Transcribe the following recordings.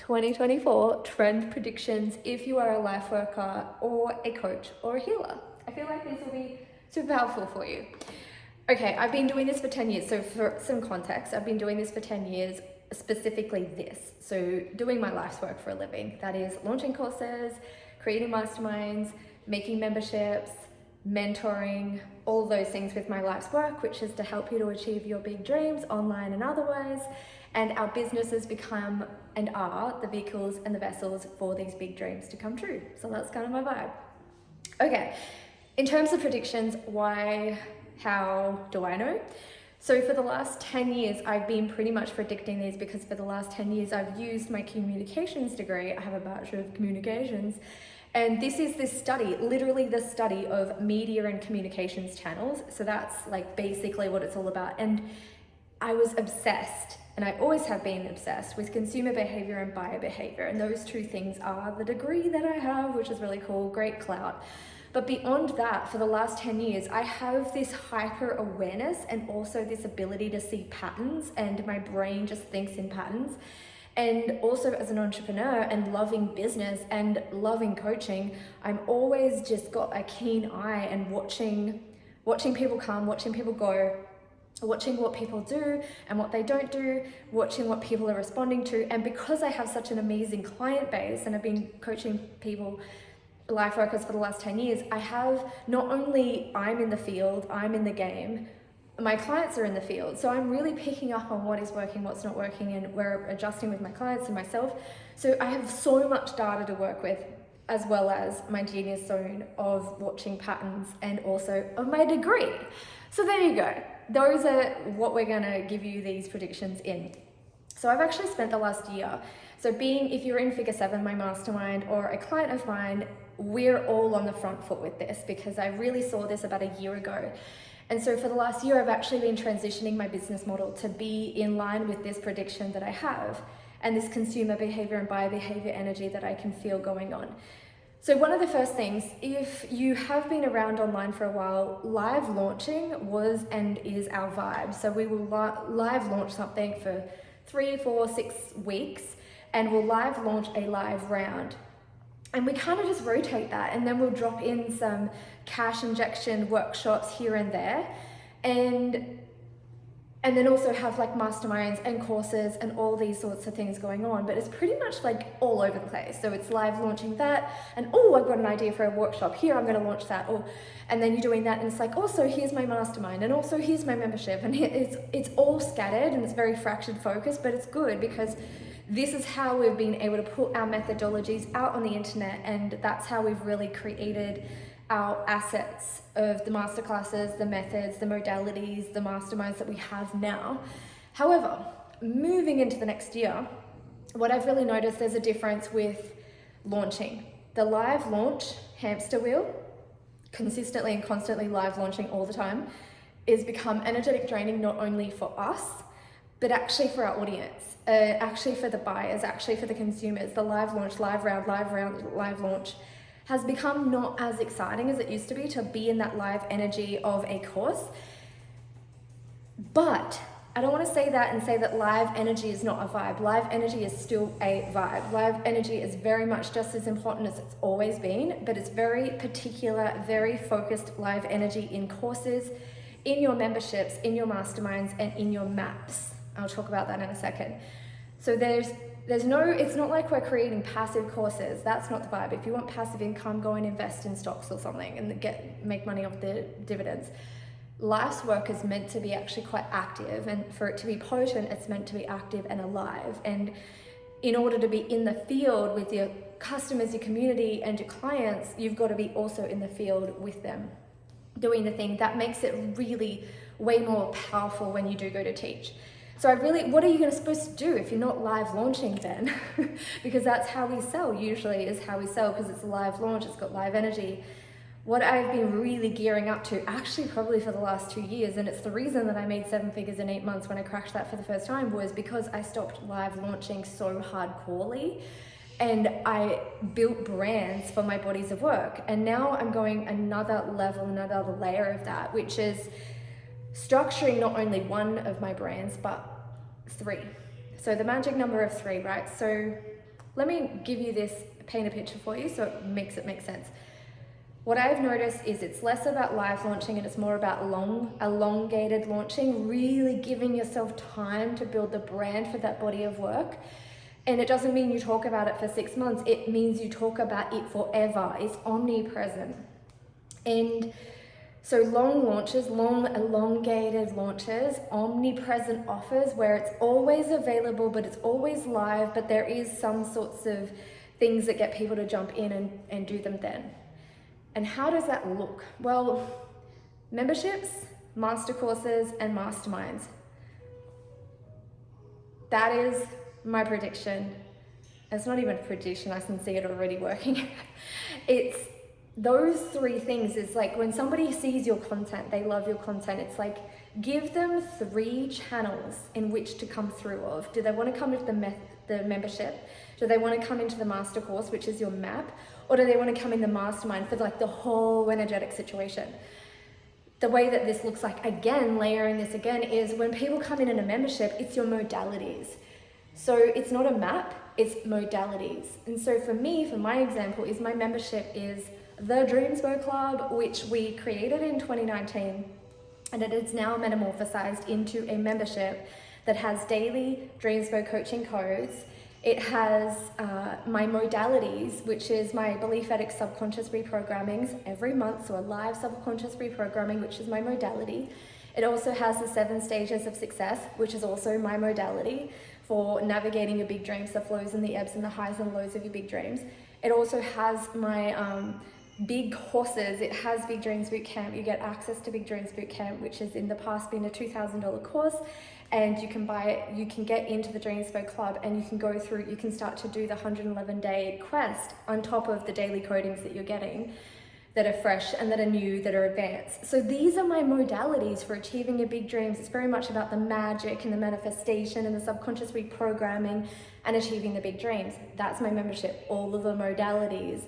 2024 trend predictions if you are a life worker or a coach or a healer. I feel like these will be super helpful for you. Okay, I've been doing this for 10 years. So for some context, I've been doing this for 10 years, specifically this. So doing my life's work for a living. That is launching courses, creating masterminds, making memberships, mentoring, all those things with my life's work, which is to help you to achieve your big dreams online and otherwise. And our businesses become and are the vehicles and the vessels for these big dreams to come true. So that's kind of my vibe. Okay, in terms of predictions, why, how do I know? So for the last 10 years, I've been pretty much predicting these because for the last 10 years, I've used my communications degree. I have a Bachelor of Communications. And this is this study, literally the study of media and communications channels. So that's like basically what it's all about. And I was obsessed, and I always have been obsessed with consumer behavior and buyer behavior. And those two things are the degree that I have, which is really cool, great clout. But beyond that, for the last 10 years, I have this hyper awareness and also this ability to see patterns, and my brain just thinks in patterns. And also as an entrepreneur and loving business and loving coaching, I'm always just got a keen eye and watching people come, watching people go, watching what people do and what they don't do, watching what people are responding to. And because I have such an amazing client base and I've been coaching people, life workers for the last 10 years, I have not only I'm in the field, I'm in the game, my clients are in the field. So I'm really picking up on what is working, what's not working, and we're adjusting with my clients and myself. So I have so much data to work with, as well as my genius zone of watching patterns and also of my degree. So there you go. Those are what we're gonna give you these predictions in. So I've actually spent the last year, if you're in Figure 7, my mastermind, or a client of mine, we're all on the front foot with this because I really saw this about a year ago. And so for the last year, I've actually been transitioning my business model to be in line with this prediction that I have and this consumer behavior and buyer behavior energy that I can feel going on. So one of the first things, if you have been around online for a while, live launching was and is our vibe. So we will live launch something for 3, 4, 6 weeks, and we'll live launch a live round. And we kind of just rotate that, and then we'll drop in some cash injection workshops here and there, and then also have like masterminds and courses and all these sorts of things going on. But it's pretty much like all over the place. So it's live launching that, and oh, I've got an idea for a workshop here, I'm going to launch that. And then you're doing that, and it's like, also here's my mastermind, and also here's my membership, and it's all scattered and it's very fractured focus, but it's good because this is how we've been able to put our methodologies out on the internet, and that's how we've really created our assets of the masterclasses, the methods, the modalities, the masterminds that we have now. However, moving into the next year, what I've really noticed, there's a difference with launching. The live launch hamster wheel, consistently and constantly live launching all the time, is become energetic draining, not only for us, but actually for our audience, actually for the buyers, actually for the consumers. The live launch, live round, live launch has become not as exciting as it used to be to be in that live energy of a course. But I don't want to say that and say that live energy is not a vibe. Live energy is still a vibe. Live energy is very much just as important as it's always been, but it's very particular, very focused live energy in courses, in your memberships, in your masterminds, and in your maps. I'll talk about that in a second. So it's not like we're creating passive courses. That's not the vibe. If you want passive income, go and invest in stocks or something and make money off the dividends. Life's work is meant to be actually quite active, and for it to be potent, it's meant to be active and alive. And in order to be in the field with your customers, your community, and your clients, you've got to be also in the field with them, doing the thing that makes it really way more powerful when you do go to teach. So what are you supposed to do if you're not live launching then? Because that's how we sell, usually is how we sell, because it's a live launch, it's got live energy. What I've been really gearing up to, actually probably for the last 2 years, and it's the reason that I made 7 figures in 8 months when I cracked that for the first time, was because I stopped live launching so hardcorely, and I built brands for my bodies of work. And now I'm going another level, another layer of that, which is structuring not only one of my brands, but 3. So the magic number of 3, right? So Let me give you this, paint a picture for you so it makes make sense. What I've noticed is it's less about live launching and it's more about elongated launching, really giving yourself time to build the brand for that body of work. And it doesn't mean you talk about it for 6 months, it means you talk about it forever. It's omnipresent. And so long launches, long elongated launches, omnipresent offers where it's always available, but it's always live, but there is some sorts of things that get people to jump in and do them then. And how does that look? Well, memberships, Mastercourses, and Masterminds. That is my prediction. It's not even a prediction, I can see it already working. It's those 3 things. Is like when somebody sees your content, they love your content, it's like give them 3 channels in which to come through of. Do they want to come into the membership? Do they want to come into the master course, which is your map? Or do they want to come in the mastermind for like the whole energetic situation? The way that this looks like, again, layering this again, is when people come in a membership, it's your modalities. So it's not a map, it's modalities. And so for me, for my example, is my membership is the Dreamspo Club, which we created in 2019, and it is now metamorphosized into a membership that has daily Dreamspo coaching codes. It has my modalities, which is my belief ethics subconscious reprogrammings every month, so a live subconscious reprogramming, which is my modality. It also has the 7 stages of success, which is also my modality for navigating your big dreams, the flows and the ebbs and the highs and lows of your big dreams. It also has my big courses. It has Big Dreams Bootcamp. You get access to Big Dreams Bootcamp, which has in the past been a $2,000 course, and you can buy it, you can get into the Dreamspo Club, and you can go through, you can start to do the 111-day quest on top of the daily codings that you're getting that are fresh and that are new, that are advanced. So these are my modalities for achieving your big dreams. It's very much about the magic and the manifestation and the subconscious reprogramming and achieving the big dreams. That's my membership. All of the modalities,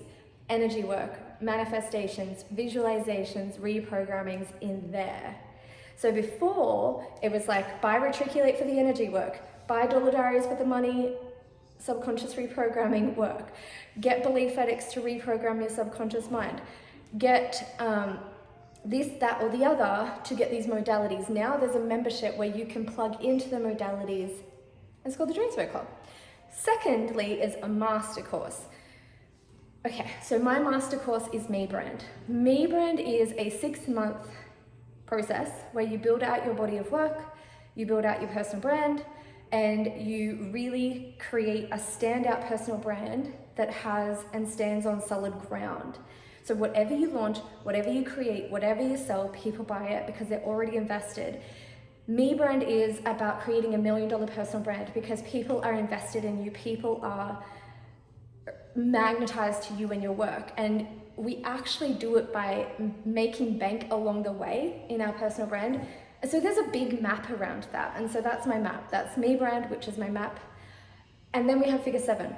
energy work, manifestations, visualizations, reprogrammings in there. So before, it was like buy Retriculate for the energy work, buy Dollar Diaries for the money, subconscious reprogramming work, get Belief Ethics to reprogram your subconscious mind, get this, that, or the other to get these modalities. Now there's a membership where you can plug into the modalities. It's called the Dreamspo Club. Secondly is a master course. Okay, so my master course is MEBRAND. MEBRAND is a 6-month process where you build out your body of work, you build out your personal brand, and you really create a standout personal brand that has and stands on solid ground. So whatever you launch, whatever you create, whatever you sell, people buy it because they're already invested. MEBRAND is about creating $1 million personal brand because people are invested in you, people are magnetized to you and your work, and we actually do it by making bank along the way in our personal brand. And so there's a big map around that, and so that's my map. That's MEBRAND, which is my map. And then we have Figure 7.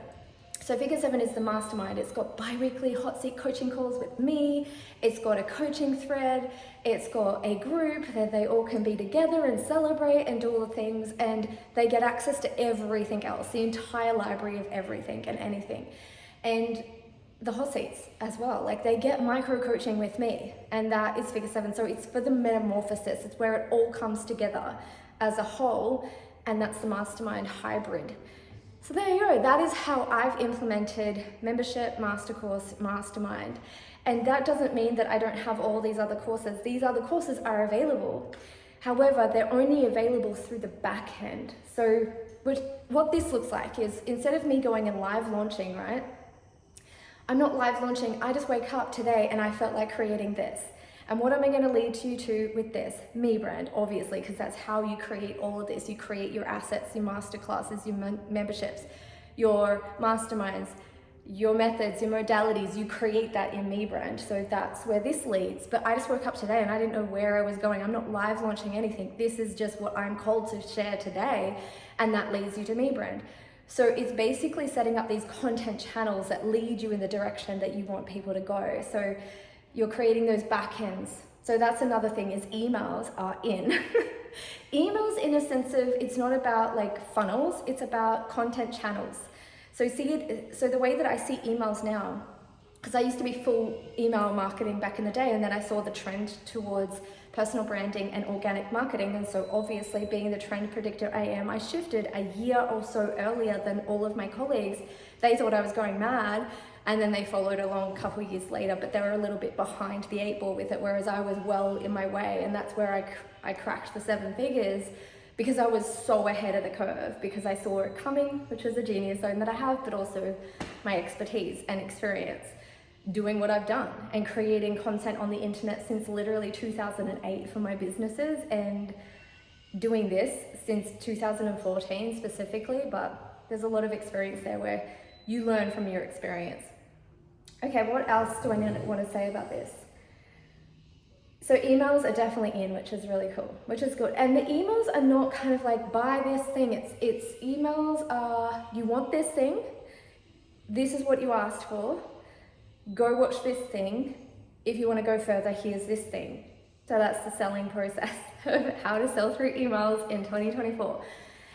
So Figure 7 is the mastermind. It's got bi-weekly hot seat coaching calls with me. It's got a coaching thread. It's got a group that they all can be together and celebrate and do all the things, and they get access to everything else, the entire library of everything and anything. And the hot seats as well, like they get micro coaching with me, and that is Figure 7. So it's for the metamorphosis, it's where it all comes together as a whole, and that's the mastermind hybrid. So there you go, that is how I've implemented membership, master course, mastermind. And that doesn't mean that I don't have all these other courses. These other courses are available. However, they're only available through the back end. So what this looks like is, instead of me going and live launching, right? I'm not live launching, I just wake up today and I felt like creating this. And what am I gonna lead you to with this? MEBRAND, obviously, because that's how you create all of this. You create your assets, your masterclasses, your memberships, your masterminds, your methods, your modalities, you create that in MEBRAND. So that's where this leads. But I just woke up today and I didn't know where I was going. I'm not live launching anything. This is just what I'm called to share today, and that leads you to MEBRAND. So it's basically setting up these content channels that lead you in the direction that you want people to go. So you're creating those backends. So that's another thing, is emails are in. Emails in a sense of, it's not about like funnels, it's about content channels. So the way that I see emails now, because I used to be full email marketing back in the day, and then I saw the trend towards personal branding and organic marketing. And so obviously, being the trend predictor I am, I shifted a year or so earlier than all of my colleagues. They thought I was going mad, and then they followed along a couple of years later, but they were a little bit behind the 8 ball with it, whereas I was well in my way. And that's where I cracked the 7 figures, because I was so ahead of the curve, because I saw it coming, which is a genius zone that I have, but also my expertise and experience doing what I've done and creating content on the internet since literally 2008 for my businesses, and doing this since 2014 specifically. But there's a lot of experience there where you learn from your experience. Okay, what else do I want to say about this? So emails are definitely in, which is really cool, which is good. And the emails are not kind of like, buy this thing. It's emails are, you want this thing, this is what you asked for, go watch this thing. If you want to go further, here's this thing. So that's the selling process of how to sell through emails in 2024.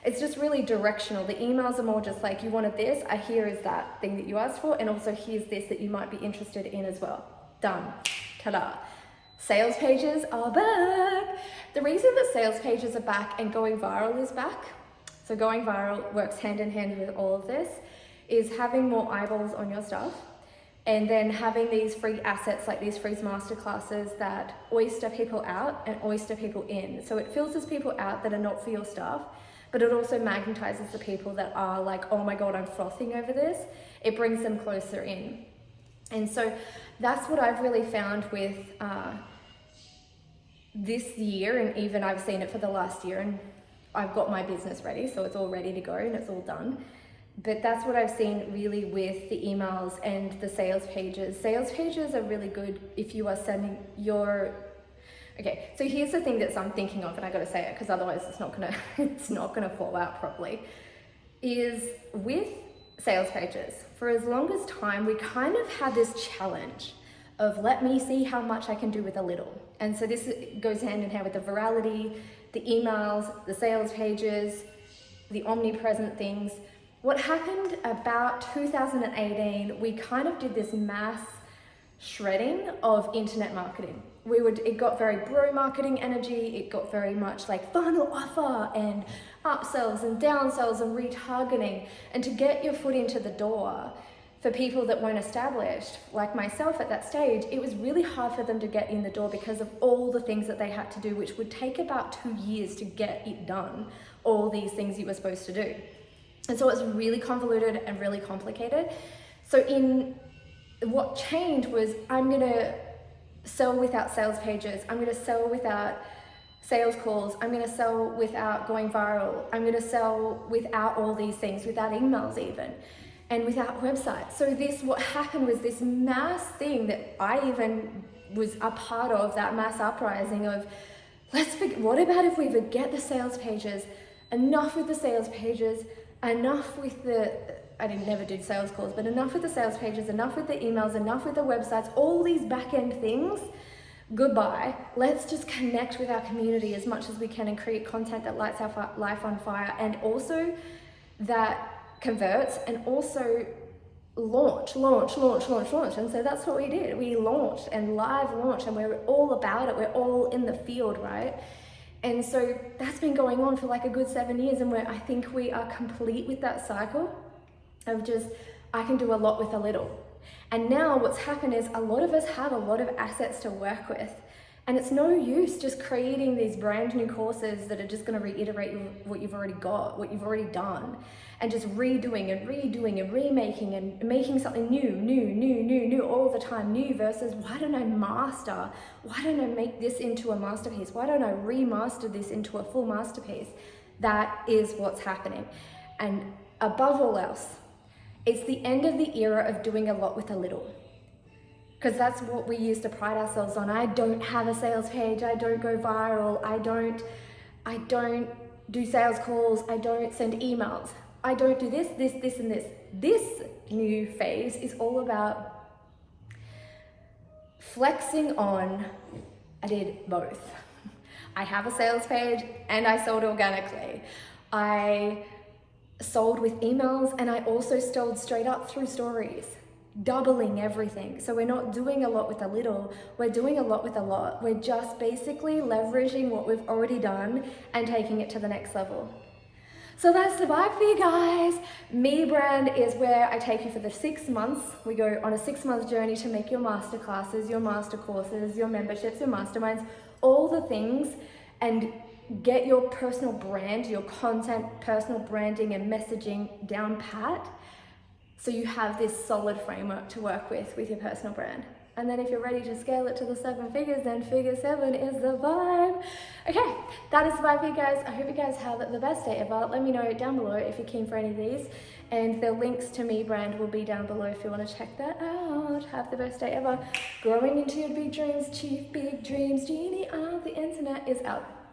It's just really directional. The emails are more just like, you wanted this, here is that thing that you asked for, and also here's this that you might be interested in as well. Done. Ta-da. Sales pages are back. The reason that sales pages are back and going viral is back, so going viral works hand in hand with all of this, is having more eyeballs on your stuff, and then having these free assets like these free masterclasses that oyster people out and oyster people in. So it filters people out that are not for your stuff, but it also magnetizes the people that are like, oh my God, I'm frothing over this. It brings them closer in. And so that's what I've really found with this year, and even I've seen it for the last year, and I've got my business ready, so it's all ready to go and it's all done. But that's what I've seen really with the emails and the sales pages. Sales pages are really good if you are sending your... Okay, so here's the thing that I'm thinking of, and I gotta say it because otherwise it's not gonna fall out properly, is with sales pages, for as long as time, we kind of had this challenge of let me see how much I can do with a little. And so this goes hand in hand with the virality, the emails, the sales pages, the omnipresent things. What happened about 2018, we kind of did this mass shredding of internet marketing. It got very bro marketing energy, it got very much like funnel offer and upsells and downsells and retargeting. And to get your foot into the door for people that weren't established, like myself at that stage, it was really hard for them to get in the door because of all the things that they had to do, which would take about 2 years to get it done, all these things you were supposed to do. And so it was really convoluted and really complicated. So what changed was, I'm gonna sell without sales pages, I'm gonna sell without sales calls, I'm gonna sell without going viral, I'm gonna sell without all these things, without emails even, and without websites. So what happened was this mass thing that I even was a part of, that mass uprising of, what about if we forget the sales pages, enough with the sales pages, enough with I never did sales calls, but enough with the sales pages, enough with the emails, enough with the websites, all these back-end things, goodbye. Let's just connect with our community as much as we can and create content that lights our life on fire, and also that converts, and also launch. And so that's what we did. We launched and live launched, and we're all about it. We're all in the field, right? And so that's been going on for like a good 7 years, and I think we are complete with that cycle of just, I can do a lot with a little. And now what's happened is a lot of us have a lot of assets to work with, and it's no use just creating these brand new courses that are just going to reiterate what you've already got, what you've already done, and just redoing and remaking and making something new all the time. New versus, why don't I master? Why don't I make this into a masterpiece? Why don't I remaster this into a full masterpiece? That is what's happening. And above all else, it's the end of the era of doing a lot with a little. Because that's what we used to pride ourselves on. I don't have a sales page, I don't go viral, I don't do sales calls, I don't send emails, I don't do this, and this. This new phase is all about flexing on, I did both. I have a sales page and I sold organically. I sold with emails, and I also sold straight up through stories, doubling everything. So we're not doing a lot with a little, we're doing a lot with a lot. We're just basically leveraging what we've already done and taking it to the next level. So that's the vibe for you guys. MEBRAND is where I take you for the 6 months. We go on a 6-month journey to make your masterclasses, your Mastercourses, your memberships, your Masterminds, all the things, and get your personal brand, your content, personal branding and messaging down pat, so you have this solid framework to work with your personal brand. And then if you're ready to scale it to the 7 figures, then figure 7 is the vibe. Okay, that is the vibe for you guys. I hope you guys have the best day ever. Let me know down below if you're keen for any of these. And the links to MEBRAND will be down below if you want to check that out. Have the best day ever. Growing into your big dreams, chief big dreams. Genie of the internet is out.